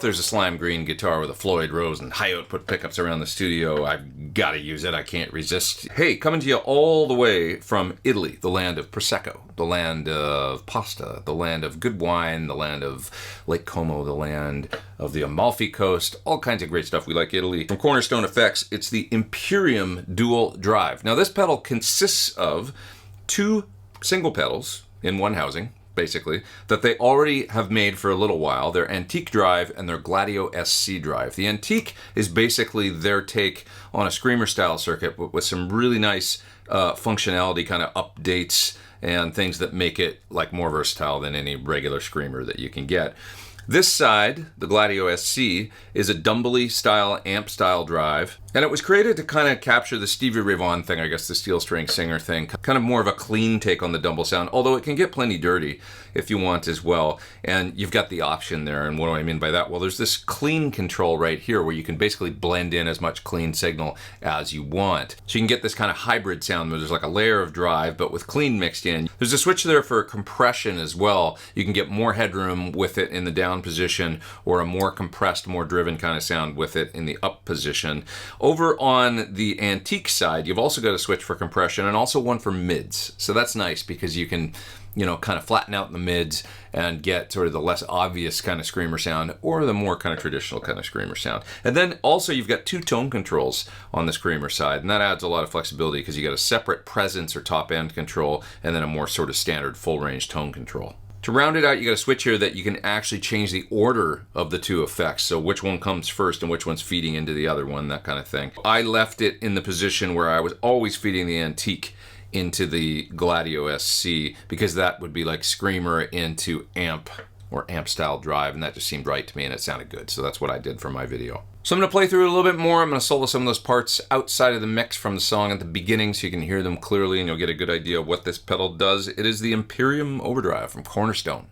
there's a slime green guitar with a Floyd Rose and high output pickups around the studio, I've got to use it. I can't resist. Hey, coming to you all the way from Italy, the land of Prosecco, the land of pasta, the land of good wine, the land of Lake Como, the land of the Amalfi Coast, all kinds of great stuff. We like Italy. From Cornerstone Effects, it's the Imperium dual drive. Now this pedal consists of 2 single pedals in one housing, basically, that they already have made for a little while. Their Antique drive and their Gladio SC drive. The Antique is basically their take on a screamer style circuit with some really nice functionality, kind of updates and things that make it like more versatile than any regular screamer that you can get. This side, the Gladio SC, is a Dumble style amp style drive, and it was created to kind of capture the Stevie Ray Vaughan thing, I guess the steel string singer thing, kind of more of a clean take on the Dumble sound, although it can get plenty dirty if you want as well. And you've got the option there, and what do I mean by that? Well, there's this clean control right here where you can basically blend in as much clean signal as you want. So you can get this kind of hybrid sound where there's like a layer of drive, but with clean mixed in. There's a switch there for compression as well. You can get more headroom with it in the down position, or a more compressed, more driven kind of sound with it in the up position. Over on the Antique side, you've also got a switch for compression and also one for mids. So that's nice because you can, you know, kind of flatten out the mids and get sort of the less obvious kind of screamer sound or the more kind of traditional kind of screamer sound. And then also you've got 2 tone controls on the screamer side, and that adds a lot of flexibility because you got a separate presence or top end control and then a more sort of standard full range tone control. To round it out, you got a switch here that you can actually change the order of the 2 effects. So which one comes first and which one's feeding into the other one, that kind of thing. I left it in the position where I was always feeding the Antique into the Gladio SC because that would be like screamer into amp or amp style drive, and that just seemed right to me and it sounded good. So that's what I did for my video. So I'm going to play through it a little bit more. I'm going to solo some of those parts outside of the mix from the song at the beginning so you can hear them clearly and you'll get a good idea of what this pedal does. It is the Imperium Overdrive from Cornerstone.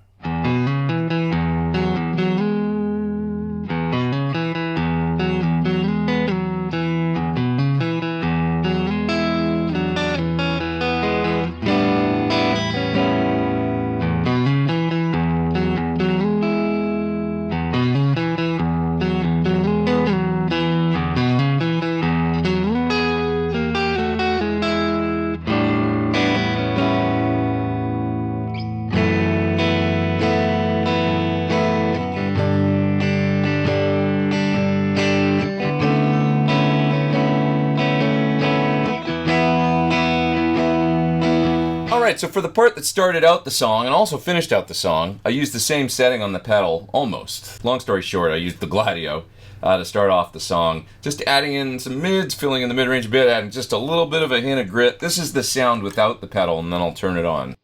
Alright, so for the part that started out the song and also finished out the song, I used the same setting on the pedal, almost. Long story short, I used the Gladio to start off the song. Just adding in some mids, filling in the mid-range a bit, adding just a little bit of a hint of grit. This is the sound without the pedal, and then I'll turn it on.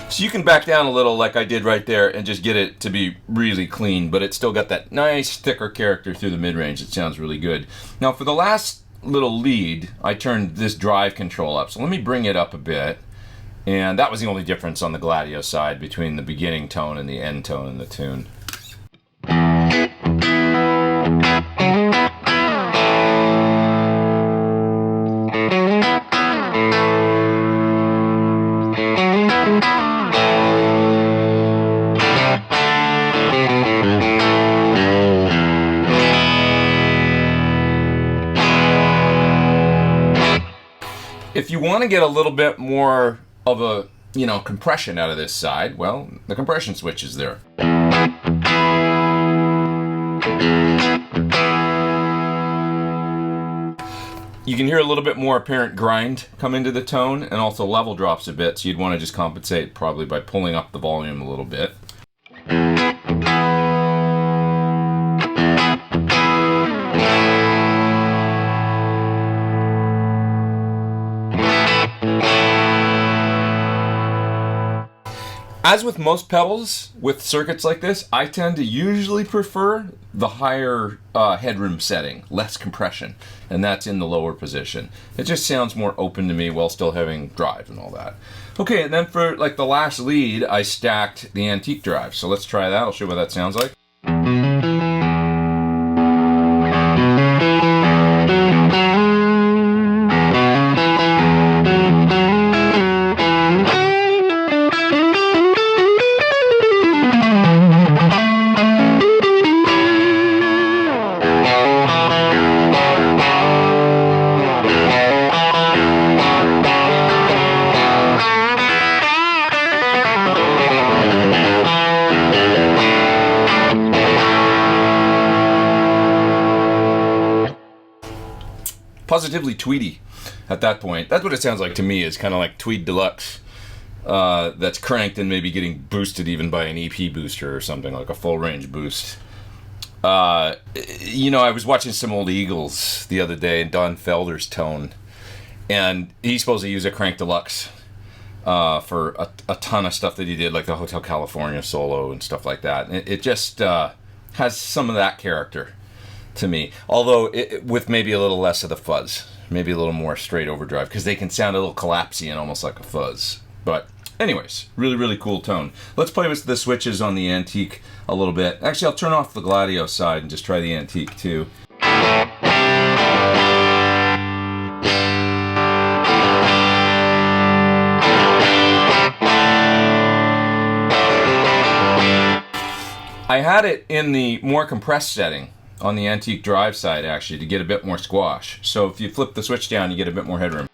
So you can back down a little like I did right there and just get it to be really clean, but it's still got that nice thicker character through the mid-range. It sounds really good. Now for the last little lead, I turned this drive control up. So let me bring it up a bit. And that was the only difference on the Gladio side between the beginning tone and the end tone in the tune. If you want to get a little bit more of a, compression out of this side, well, the compression switch is there. You can hear a little bit more apparent grind come into the tone, and also level drops a bit, so you'd want to just compensate probably by pulling up the volume a little bit. As with most pedals with circuits like this, I tend to usually prefer the higher headroom setting, less compression, and that's in the lower position. It just sounds more open to me while still having drive and all that. Okay, and then for like the last lead, I stacked the antique drive. So let's try that. I'll show you what that sounds like. Positively tweedy at that point. That's what it sounds like to me, is kind of like Tweed Deluxe that's cranked and maybe getting boosted even by an EP booster or something, like a full range boost. You know, I was watching some old Eagles the other day, and Don Felder's tone, and he's supposed to use a crank deluxe for a ton of stuff that he did, like the Hotel California solo and stuff like that. And it just has some of that character to me, although with maybe a little less of the fuzz, maybe a little more straight overdrive, because they can sound a little collapsy and almost like a fuzz. But anyways, really, really cool tone. Let's play with the switches on the antique a little bit. Actually, I'll turn off the Gladio side and just try the antique too. I had it in the more compressed setting on the antique drive side, actually, to get a bit more squash. So if you flip the switch down, you get a bit more headroom.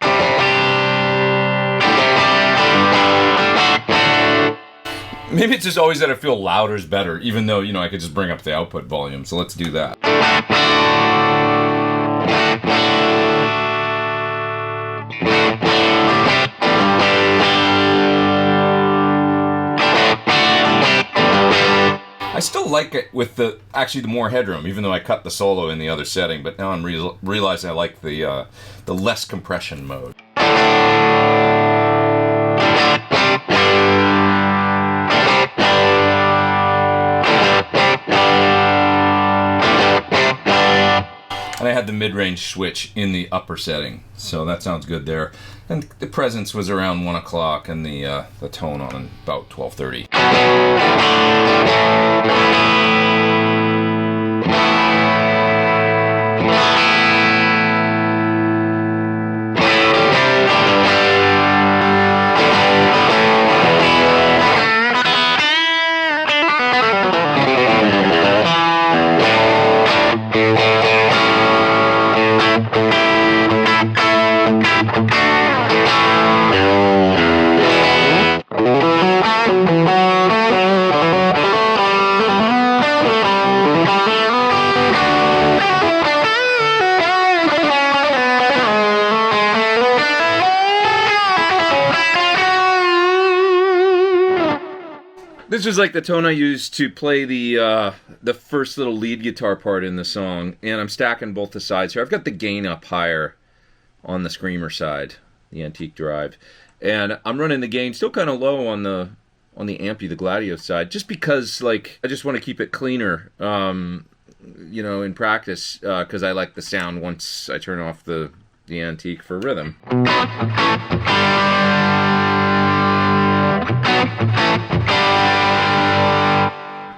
Maybe it's just always that I feel louder is better, even though, you know, I could just bring up the output volume. So let's do that. I still like it with the more headroom, even though I cut the solo in the other setting. But now I'm realizing I like the less compression mode. And I had the mid-range switch in the upper setting, so that sounds good there. And the presence was around 1 o'clock, and the tone on about 12:30. This is like the tone I used to play the first little lead guitar part in the song, and I'm stacking both the sides here. I've got the gain up higher on the Screamer side, the antique drive, and I'm running the gain still kind of low on the ampy, the Gladio side, just because like I just want to keep it cleaner, you know, in practice, because I like the sound once I turn off the antique for rhythm.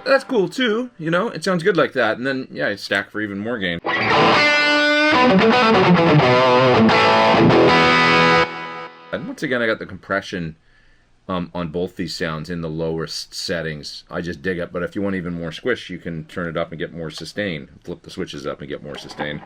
That's cool too, you know, it sounds good like that. And then, yeah, I stack for even more gain. And once again, I got the compression on both these sounds in the lowest settings. I just dig it, but if you want even more squish, you can turn it up and get more sustain. Flip the switches up and get more sustain.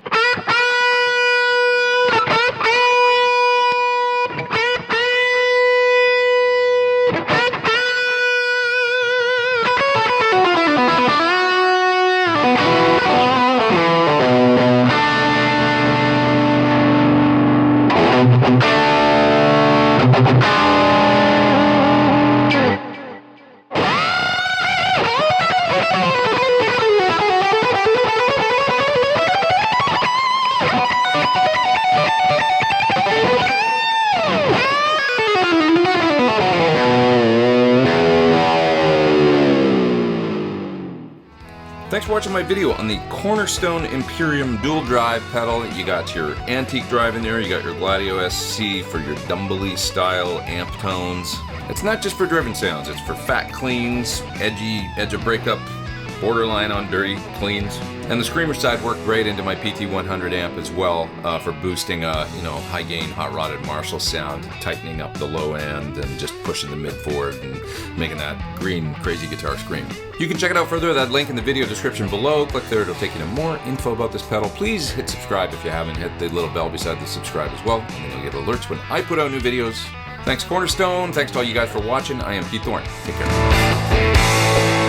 Thanks for watching my video on the Cornerstone Imperium dual drive pedal. You got your antique drive in there, you got your Gladio SC for your Dumble style amp tones. It's not just for driven sounds, it's for fat cleans, edgy, edge of breakup, borderline on dirty cleans. And the screamer side worked great into my PT100 amp as well for boosting a high gain hot rodded Marshall sound, tightening up the low end and just pushing the mid forward and making that green crazy guitar scream. You can check it out further at that link in the video description below. Click there, it'll take you to more info about this pedal. Please hit subscribe if you haven't. Hit the little bell beside the subscribe as well, and then you'll get alerts when I put out new videos. Thanks Cornerstone, thanks to all you guys for watching. I am Pete Thorne. Take care.